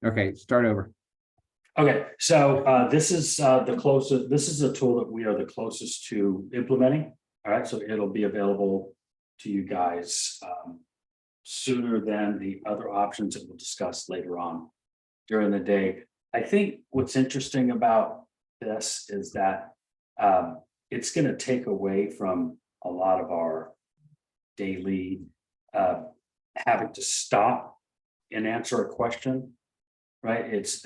Okay, start over. Okay, so this is the closest, this is a tool that we are the closest to implementing. All right, so it'll be available to you guys sooner than the other options that we'll discuss later on during the day. I think what's interesting about this is that it's going to take away from a lot of our daily having to stop and answer a question. Right, it's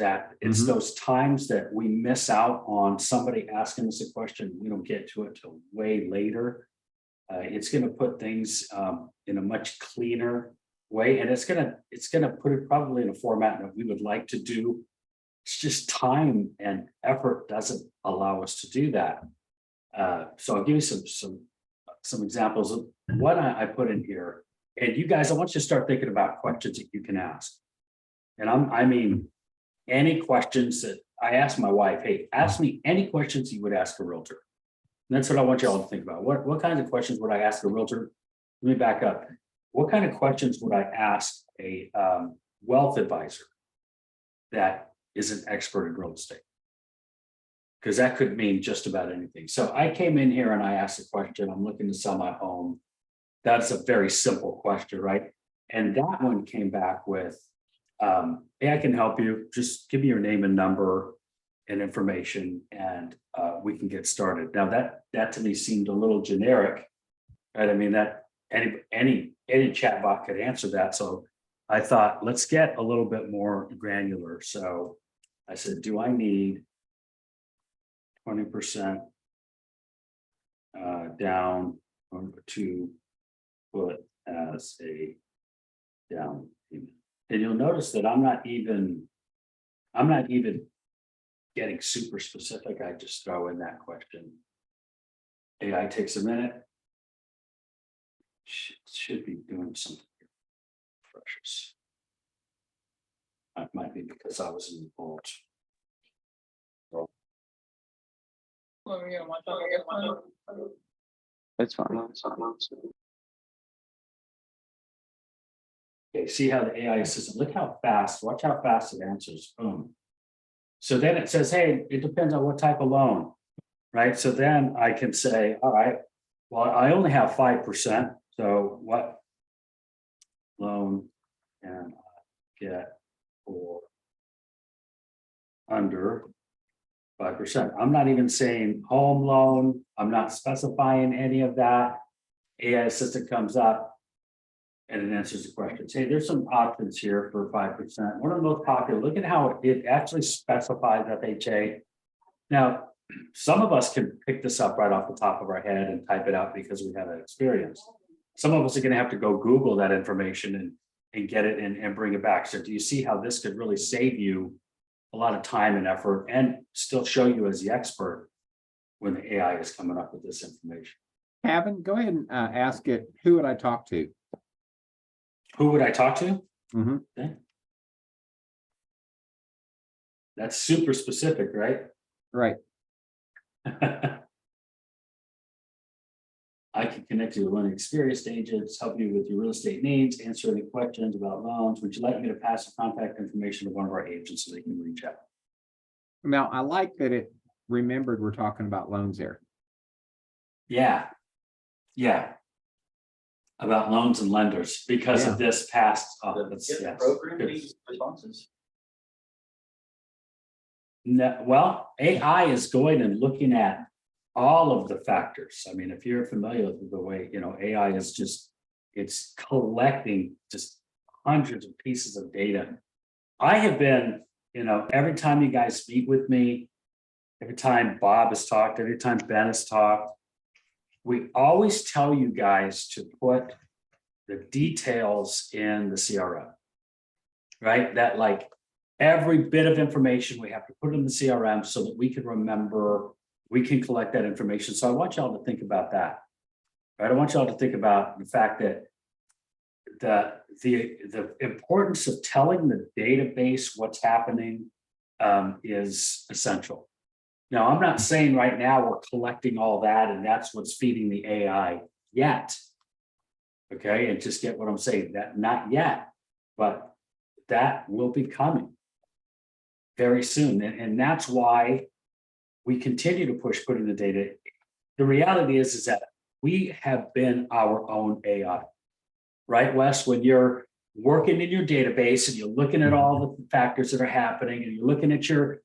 those times that we miss out on somebody asking us a question. We don't get to it till way later. It's going to put things in a much cleaner way, and it's going to put it probably in a format that we would like to do. It's just time and effort doesn't allow us to do that. So I'll give you some examples of what I put in here. And you guys, I want you to start thinking about questions that you can ask. And I mean, any questions that I asked my wife, hey, ask me any questions you would ask a realtor. And that's what I want you all to think about. What kinds of questions would I ask a realtor? Let me back up. What kind of questions would I ask a wealth advisor that is an expert in real estate? Because that could mean just about anything. So I came in here and I asked a question. I'm looking to sell my home. That's a very simple question, right? And that one came back with, hey, I can help you. Just give me your name and number and information, and we can get started. Now that to me seemed a little generic, right? I mean, that any chatbot could answer that. So I thought, let's get a little bit more granular. So I said, do I need 20% down to put as a down payment? And you'll notice that I'm not even getting super specific. I just throw in that question. AI takes a minute. Should be doing something precious. That might be because I was involved. That's fine. Okay, see how the AI assistant, look how fast, watch how fast it answers, boom. So then it says, hey, it depends on what type of loan, right? So then I can say, all right, well, I only have 5%. So what loan can I get for under 5%? I'm not even saying home loan. I'm not specifying any of that. AI assistant comes up and it answers the questions. Hey, there's some options here for 5%. One of the most popular, look at how it actually specifies FHA. Now, some of us can pick this up right off the top of our head and type it out because we have that experience. Some of us are going to have to go Google that information and get it and bring it back. So do you see how this could really save you a lot of time and effort and still show you as the expert when the AI is coming up with this information? Kevin, go ahead and ask it, who would I talk to? Who would I talk to? Mhm. Okay. That's super specific, right? Right. I can connect you with one of the experienced agents, help you with your real estate needs, answer any questions about loans. Would you like me to pass the contact information to one of our agents so they can reach out? Now, I like that it remembered we're talking about loans there. Yeah. Yeah. About loans and lenders because of this past. Program these responses. No, well, AI is going and looking at all of the factors. I mean, if you're familiar with the way, AI is just, it's collecting just hundreds of pieces of data. I have been, every time you guys meet with me, every time Bob has talked, every time Ben has talked, we always tell you guys to put the details in the CRM, right? That like every bit of information we have to put in the CRM so that we can remember, we can collect that information. So I want y'all to think about that, right? I want y'all to think about the fact that the importance of telling the database what's happening is essential. Now, I'm not saying right now we're collecting all that and that's what's feeding the AI yet. Okay, and just get what I'm saying, that not yet, but that will be coming. very soon. And that's why we continue to push putting the data. The reality is that we have been our own AI, right, Wes? When you're working in your database and you're looking at all the factors that are happening and you're looking at your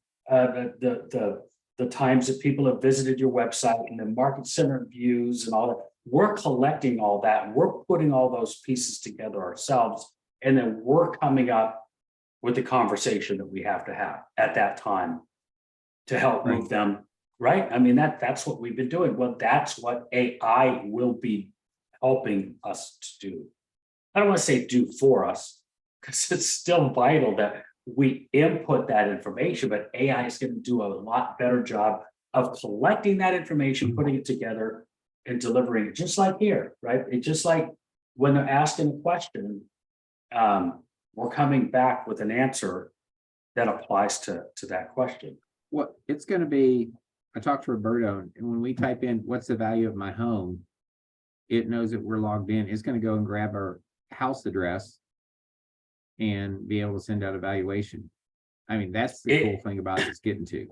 the times that people have visited your website and the market center views and all that, we're collecting all that. We're putting all those pieces together ourselves. And then we're coming up with the conversation that we have to have at that time to help move them, right? I mean, that's what we've been doing. Well, that's what AI will be helping us to do. I don't want to say do for us, because it's still vital that we input that information, but AI is going to do a lot better job of collecting that information, putting it together and delivering it, just like here, right? It's just like when they're asking a question, we're coming back with an answer that applies to that question. Well, it's going to be, I talked to Roberto, and when we type in, what's the value of my home? It knows that we're logged in. It's going to go and grab our house address and be able to send out a valuation. I mean, that's the cool thing about it's getting to.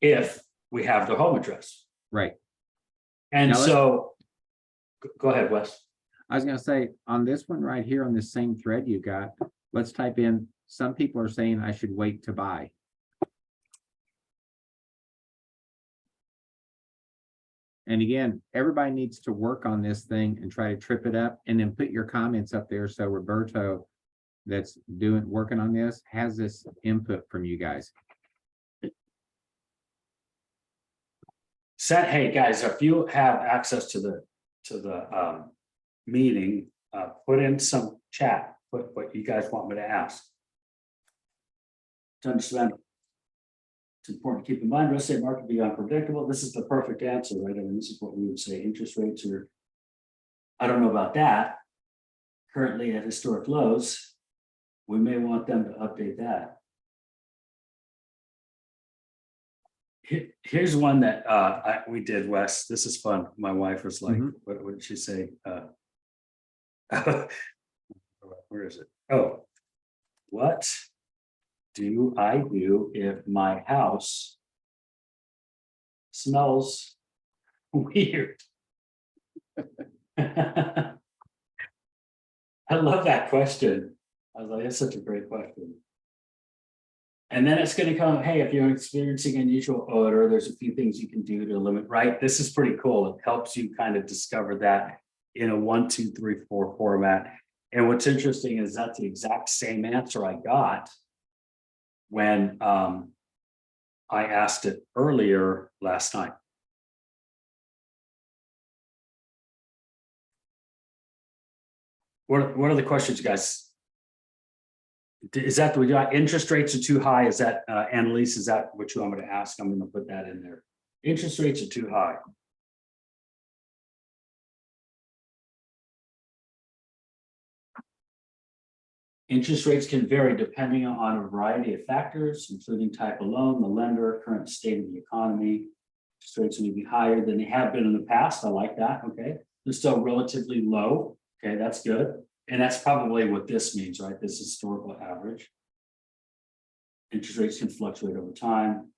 If we have the home address. Right. And now so, go ahead, Wes. I was going to say, on this one right here, on this same thread you got, let's type in, some people are saying I should wait to buy. And again, everybody needs to work on this thing and try to trip it up and then put your comments up there. So Roberto, that's working on this, has this input from you guys. Hey guys, if you have access to the meeting, put in some chat, put what you guys want me to ask. To understand, it's important to keep in mind, real estate market be unpredictable. This is the perfect answer, right? I mean, this is what we would say. Interest rates are, I don't know about that, currently at historic lows. We may want them to update that. Here's one that we did, Wes. This is fun. My wife was like, what did she say? Where is it? Oh, what do I do if my house smells weird? I love that question. I was like, that's such a great question. And then it's going to come, hey, if you're experiencing unusual odor, there's a few things you can do to limit, right? This is pretty cool. It helps you kind of discover that in a 1, 2, 3, 4 format. And what's interesting is that's the exact same answer I got when I asked it earlier last night. What are the questions, guys? Is that we got interest rates are too high? Is that Annalise? Is that what you want me to ask? I'm going to put that in there. Interest rates are too high. Interest rates can vary depending on a variety of factors, including type of loan, the lender, current state of the economy. Interest rates may be higher than they have been in the past. I like that. Okay, they're still relatively low. Okay, that's good. And that's probably what this means, right? This historical average. Interest rates can fluctuate over time.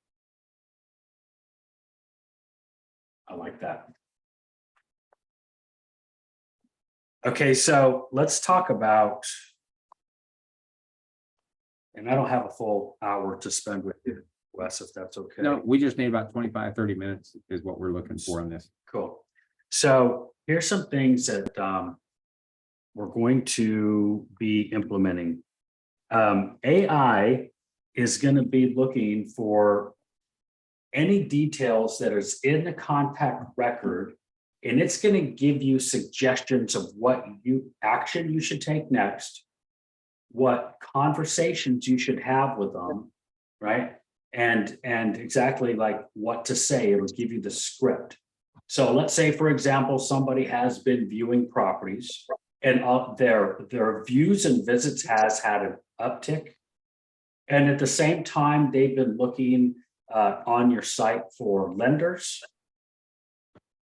I like that. Okay, so let's talk about, and I don't have a full hour to spend with you, Wes, if that's okay. No, we just need about 25, 30 minutes is what we're looking for on this. Cool. So here's some things that we're going to be implementing. AI is going to be looking for any details that is in the contact record, and it's going to give you suggestions of what action you should take next, what conversations you should have with them, right? And exactly like what to say. It'll give you the script. So let's say, for example, somebody has been viewing properties and their views and visits has had an uptick. And at the same time, they've been looking on your site for lenders.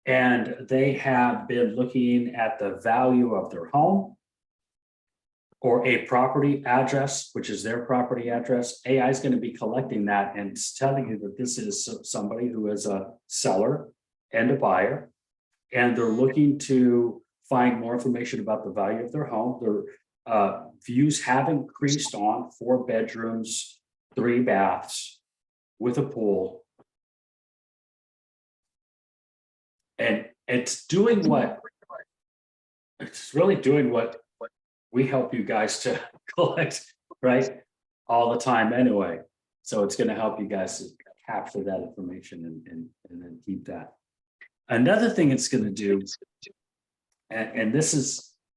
And they have been looking at the value of their home. or a property address, which is their property address, AI is going to be collecting that and it's telling you that this is somebody who is a seller and a buyer. And they're looking to find more information about the value of their home. Their views have increased on 4 bedrooms, 3 baths with a pool. And it's doing what, it's really doing what we help you guys to collect, right? All the time anyway. So it's going to help you guys to capture that information and then keep that. Another thing it's going to do, and this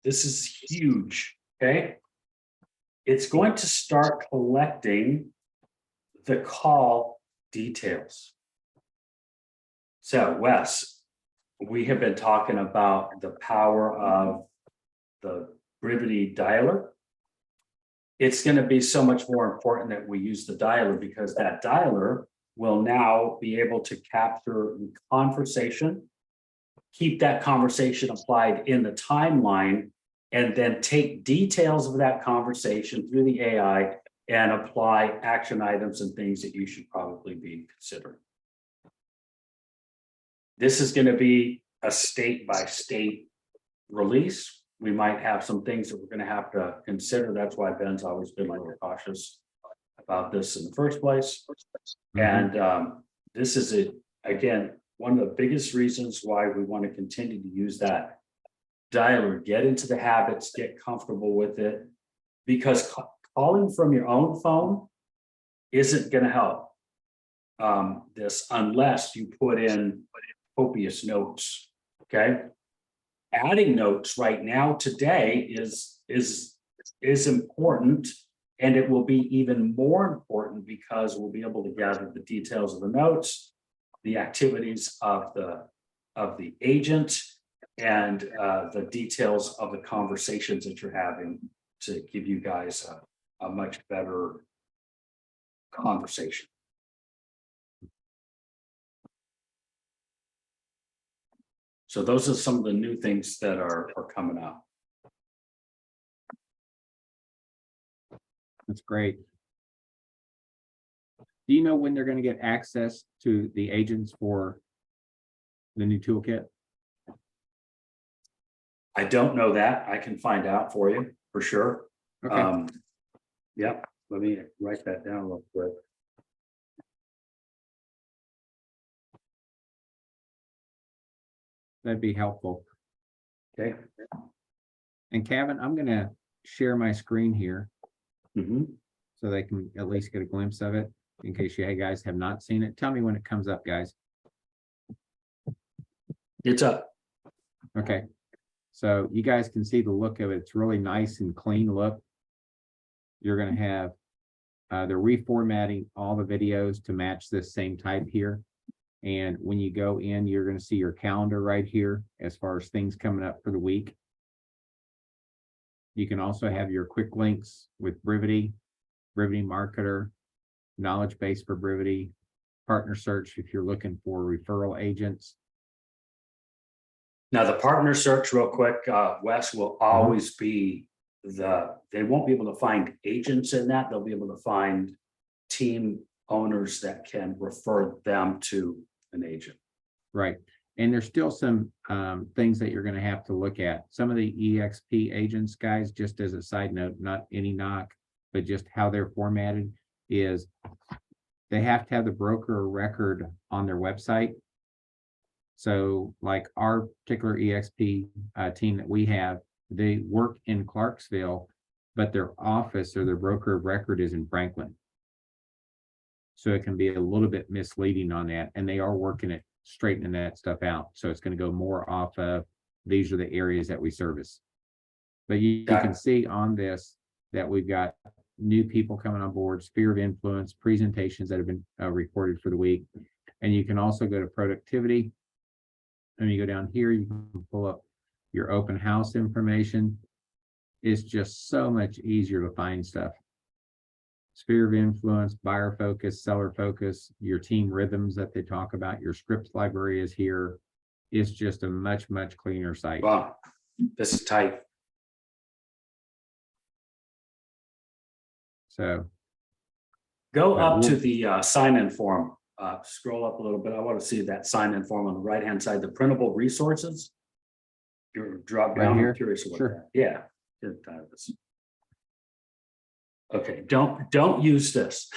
is huge, okay? It's going to start collecting the call details. So Wes, we have been talking about the power of the Brivity dialer. It's going to be so much more important that we use the dialer, because that dialer will now be able to capture the conversation, keep that conversation applied in the timeline, and then take details of that conversation through the AI and apply action items and things that you should probably be considering. This is going to be a state by state release. We might have some things that we're going to have to consider. That's why Ben's always been a little cautious about this in the first place. And this is again, one of the biggest reasons why we want to continue to use that dialer, get into the habits, get comfortable with it, because calling from your own phone isn't going to help this unless you put in copious notes. Okay. Adding notes right now today is important, and it will be even more important because we'll be able to gather the details of the notes, the activities of the agent, and the details of the conversations that you're having to give you guys a much better conversation. So those are some of the new things that are coming out. That's great. Do you know when they're going to get access to the agents for the new toolkit? I don't know that. I can find out for you for sure. Okay. Yeah, let me write that down real quick. That'd be helpful. Okay. And Kevin, I'm going to share my screen here Mhm. so they can at least get a glimpse of it in case you guys have not seen it. Tell me when it comes up, guys. It's up. Okay. So you guys can see the look of it. It's really nice and clean look. You're going to have, they're reformatting all the videos to match this same type here. And when you go in, you're going to see your calendar right here as far as things coming up for the week. You can also have your quick links with Brivity, Brivity Marketer, knowledge base for Brivity, partner search if you're looking for referral agents. Now the partner search real quick, Wes, will always be they won't be able to find agents in that. They'll be able to find team owners that can refer them to an agent. Right. And there's still some things that you're going to have to look at. Some of the EXP agents, guys, just as a side note, not any knock, but just how they're formatted is they have to have the broker record on their website. So like our particular EXP team that we have, they work in Clarksville, but their office or their broker of record is in Franklin. So it can be a little bit misleading on that. And they are working at straightening that stuff out. So it's going to go more off of these are the areas that we service. But you can see on this that we've got new people coming on board, sphere of influence, presentations that have been recorded for the week. And you can also go to productivity. And you go down here, you can pull up your open house information. It's just so much easier to find stuff. Sphere of influence, buyer focus, seller focus, your team rhythms that they talk about, your scripts library is here. It's just a much, much cleaner site. Wow, this is tight. So, Go Yeah, up to we'll- the sign-in form, scroll up a little bit. I want to see that sign-in form on the right-hand side, the printable resources. Your drop Right down, I'm here? curious what Sure. that, yeah. Good times. Okay, don't use this.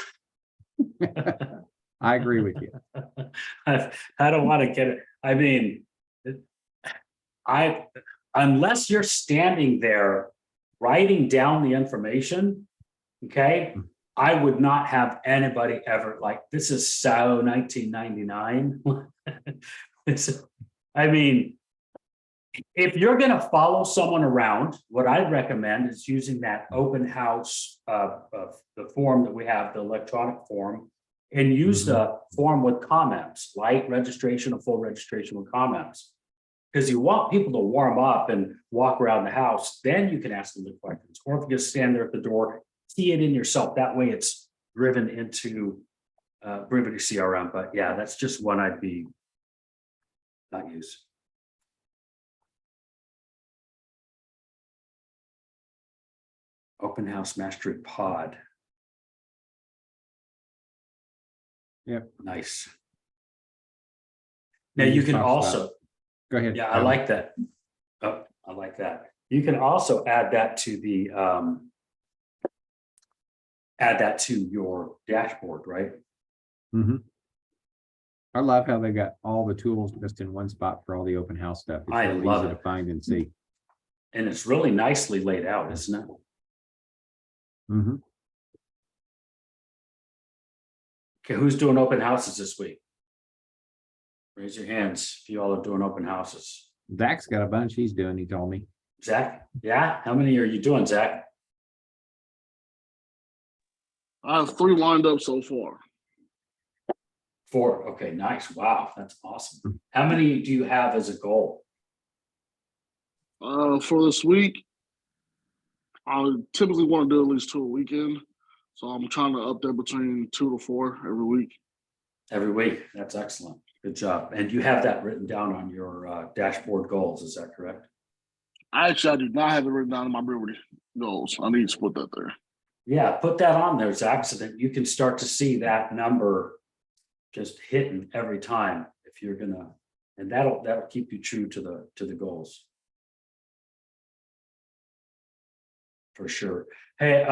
I agree with you. I don't want to get it, I mean. Unless you're standing there writing down the information, okay? I would not have anybody ever like, this is so 1999. I mean, if you're gonna follow someone around, what I'd recommend is using that open house of the form that we have, the electronic form, and use the form with comments, light registration or full registration with comments. Because you want people to warm up and walk around the house, then you can ask them the questions. Or if you just stand there at the door, key it in yourself. That way it's driven into CRM. But yeah, that's just one I'd be not use. Open House Mastery Pod. Yep. Nice. Now you can also, Go ahead. yeah, I like that. Oh, I like that. You can also add that to the add that to your dashboard, right? Mhm. I love how they got all the tools just in one spot for all the open house stuff. It's I real love easy it. to find and see. And it's really nicely laid out, isn't it? Mhm. Okay, who's doing open houses this week? Raise your hands if you all are doing open houses. Zach's got a bunch he's doing, he told me. Zach, yeah? How many are you doing, Zach? I have 3 lined up so far. 4. Okay, nice. Wow, that's awesome. How many do you have as a goal? For this week, I typically want to do at least 2 a weekend. So I'm trying to up there between 2 to 4 every week. Every week. That's excellent. Good job. And you have that written down on your dashboard goals, is that correct? I do not have it written down in my Liberty goals. I need to put that there. Yeah, put that on there, Zach, so that you can start to see that number just hitting every time if you're gonna, and that'll keep you true to the goals. For sure. Hey,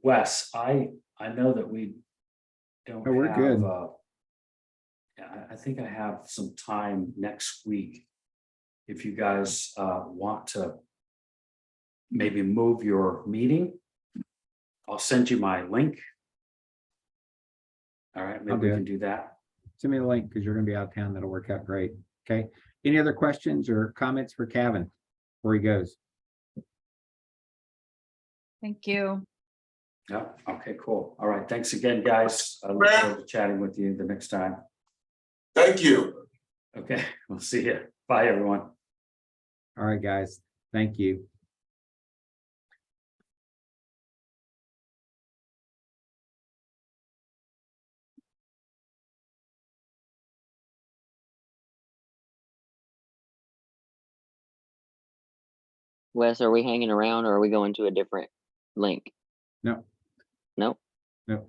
Wes, I know that we don't Oh, we're have, good. yeah, I think I have some time next week. If you guys want to maybe move your meeting, I'll send you my link. All right, I'll maybe we do can it. do that. Send me the link because you're gonna be out of town. That'll work out great. Okay. Any other questions or comments for Kevin before he goes? Thank you. Yeah, okay, cool. All right, thanks again, guys. I look forward to chatting with you the next time. Thank you. Okay, we'll see you. Bye, everyone. All right, guys. Thank you. Wes, are we hanging around or are we going to a different link? No. Nope. No.